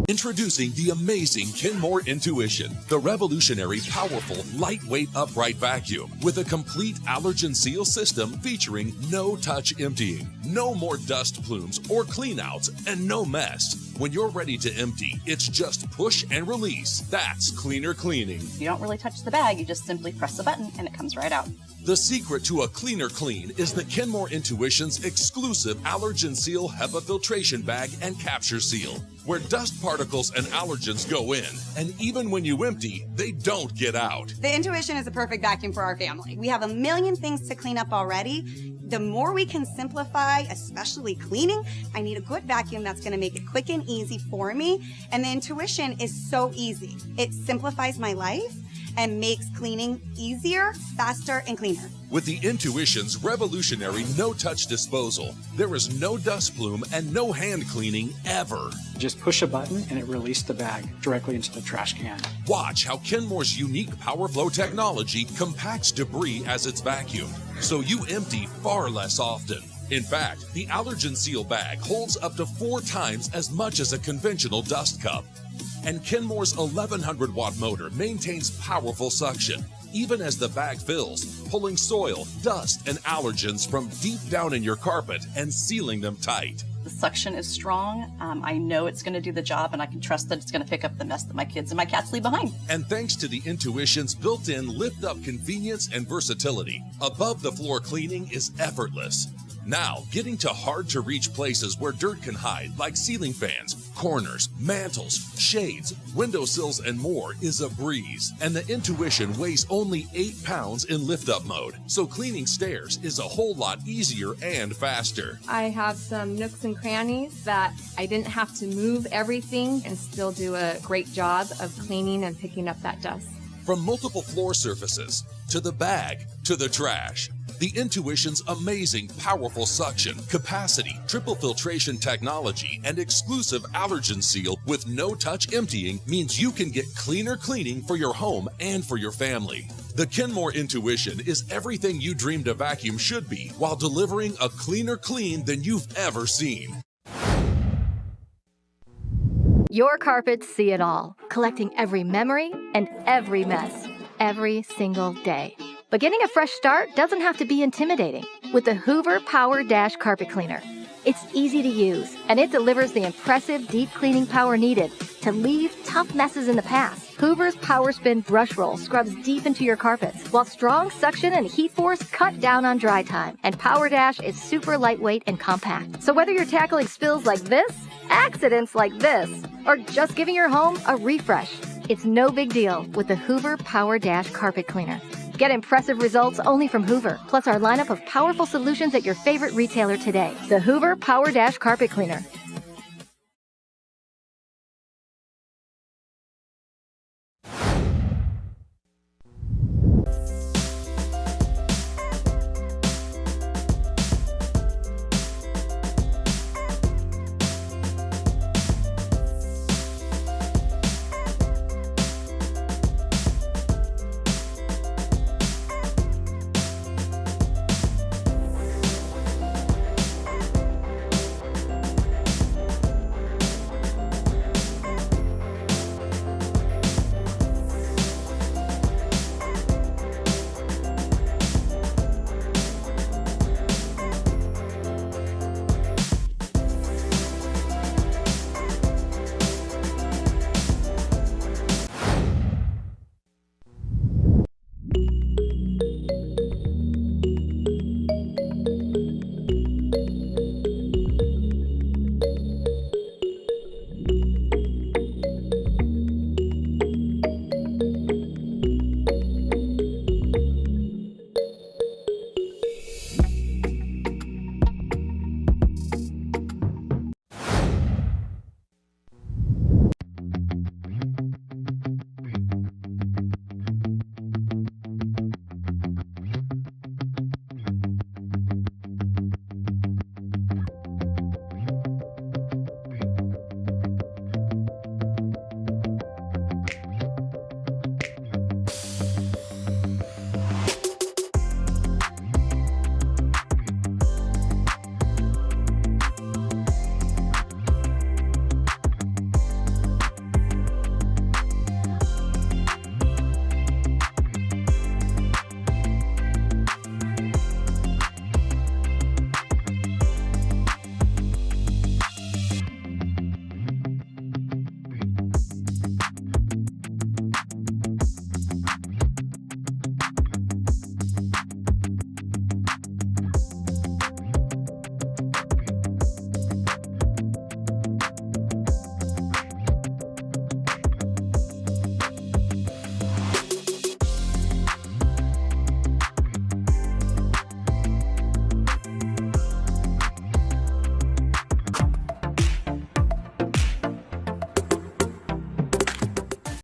Introducing the amazing Kenmore Intuition, the revolutionary, powerful, lightweight upright vacuum with a complete allergen seal system featuring no-touch emptying, no more dust plumes or cleanouts, and no mess. When you're ready to empty, it's just push and release. That's cleaner cleaning. You don't really touch the bag, you just simply press a button and it comes right out. The secret to a cleaner clean is the Kenmore Intuition's exclusive Allergen Seal HEPA filtration bag and capture seal, where dust particles and allergens go in, and even when you empty, they don't get out. The Intuition is a perfect vacuum for our family. We have a million things to clean up already. The more we can simplify, especially cleaning, I need a good vacuum that's going to make it quick and easy for me. And the Intuition is so easy. It simplifies my life and makes cleaning easier, faster, and cleaner. With the Intuition's revolutionary no-touch disposal, there is no dust plume and no hand cleaning ever. Just push a button and it released the bag directly into the trash can. Watch how Kenmore's unique PowerFlow technology compacts debris as it's vacuumed, so you empty far less often. In fact, the Allergen Seal bag holds up to 4 times as much as a conventional dust cup. And Kenmore's 1100-watt motor maintains powerful suction, even as the bag fills, pulling soil, dust, and allergens from deep down in your carpet and sealing them tight. The suction is strong. I know it's going to do the job, and I can trust that it's going to pick up the mess that my kids and my cats leave behind. And thanks to the Intuition's built-in lift-up convenience and versatility, above-the-floor cleaning is effortless. Now, getting to hard-to-reach places where dirt can hide, like ceiling fans, corners, mantles, shades, windowsills, and more, is a breeze. And the Intuition weighs only 8 pounds in lift-up mode, so cleaning stairs is a whole lot easier and faster. I have some nooks and crannies that I didn't have to move everything and still do a great job of cleaning and picking up that dust. From multiple floor surfaces, to the bag, to the trash, the Intuition's amazing, powerful suction, capacity, triple filtration technology, and exclusive allergen seal with no-touch emptying means you can get cleaner cleaning for your home and for your family. The Kenmore Intuition is everything you dreamed a vacuum should be, while delivering a cleaner clean than you've ever seen. Your carpets see it all, collecting every memory and every mess, every single day. But getting a fresh start doesn't have to be intimidating with the Hoover Power Dash Carpet Cleaner. It's easy to use, and it delivers the impressive deep cleaning power needed to leave tough messes in the past. Hoover's Power Spin Brush Roll scrubs deep into your carpets, while strong suction and heat force cut down on dry time. And Power Dash is super lightweight and compact. So whether you're tackling spills like this, accidents like this, or just giving your home a refresh, it's no big deal with the Hoover Power Dash Carpet Cleaner. Get impressive results only from Hoover, plus our lineup of powerful solutions at your favorite retailer today. The Hoover Power Dash Carpet Cleaner.